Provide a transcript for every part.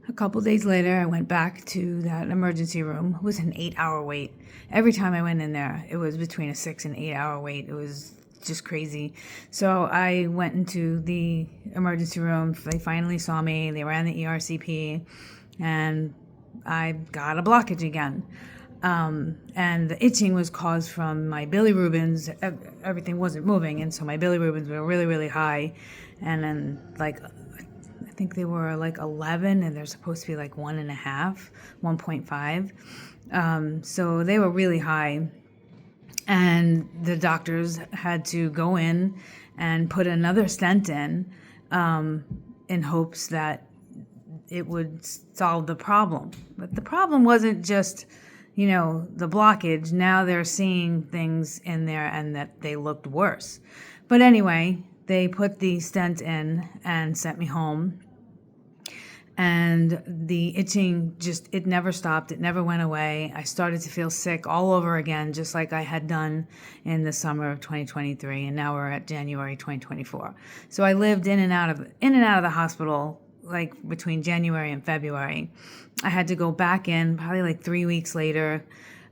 A couple days later, I went back to that emergency room. It was an 8-hour wait. Every time I went in there, it was between a 6 and 8 hour wait. It was just crazy. So I went into the emergency room. They finally saw me. They ran the ERCP, and I got a blockage again. And the itching was caused from my bilirubins. Everything wasn't moving, and so my bilirubins were really, really high. And then, I think they were like 11, and they're supposed to be like 1.5, 1.5. So they were really high. And the doctors had to go in and put another stent in hopes that it would solve the problem. But the problem wasn't just, the blockage. Now they're seeing things in there and that they looked worse. But anyway, they put the stent in and sent me home. And the itching it never stopped. It never went away. I started to feel sick all over again, just like I had done in the summer of 2023. And now we're at January 2024. So I lived in and out of the hospital, like between January and February. I had to go back in probably like 3 weeks later,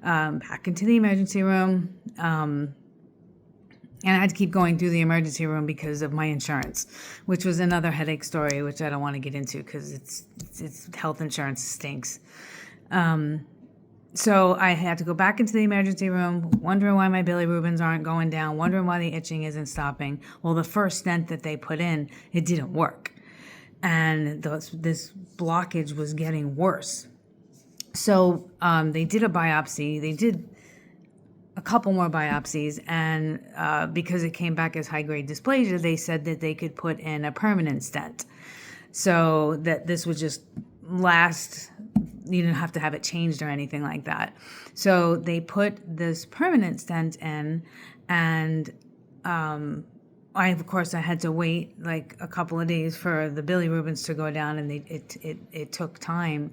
back into the emergency room. And I had to keep going through the emergency room because of my insurance, which was another headache story, which I don't want to get into because it's health insurance stinks. So I had to go back into the emergency room, wondering why my bilirubins aren't going down, wondering why the itching isn't stopping. Well, the first stent that they put in, it didn't work. And this blockage was getting worse. So they did a biopsy. They did a couple more biopsies, and because it came back as high-grade dysplasia, they said that they could put in a permanent stent, so that this would just last. You didn't have to have it changed or anything like that. So they put this permanent stent in, and I had to wait like a couple of days for the bilirubins to go down, and it took time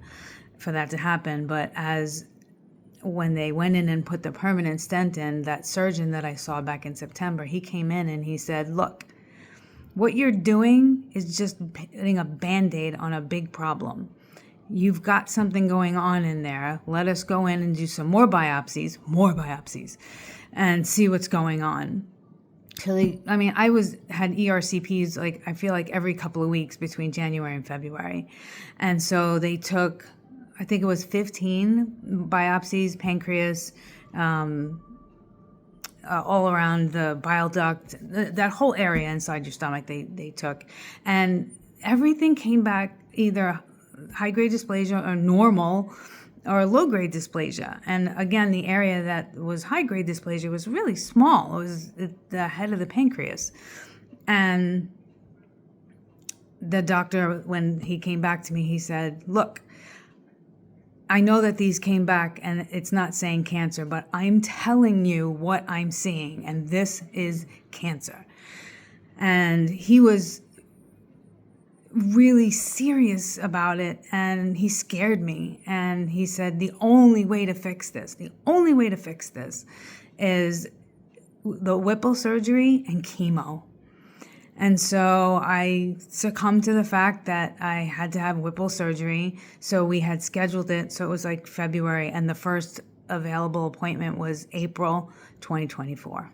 for that to happen. But when they went in and put the permanent stent in, that surgeon that I saw back in September, he came in and he said, look, what you're doing is just putting a Band-Aid on a big problem. You've got something going on in there. Let us go in and do some more biopsies, and see what's going on. So I had ERCPs, I feel like every couple of weeks between January and February. And so they took, I think it was 15 biopsies, pancreas, all around the bile duct, that whole area inside your stomach they took. And everything came back either high-grade dysplasia or normal or low-grade dysplasia. And again, the area that was high-grade dysplasia was really small. It was the head of the pancreas. And the doctor, when he came back to me, he said, look, I know that these came back and it's not saying cancer, but I'm telling you what I'm seeing, and this is cancer. And he was really serious about it, and he scared me. And he said, the only way to fix this is the Whipple surgery and chemo. And so I succumbed to the fact that I had to have Whipple surgery. So we had scheduled it. So it was like February, and the first available appointment was April 2024.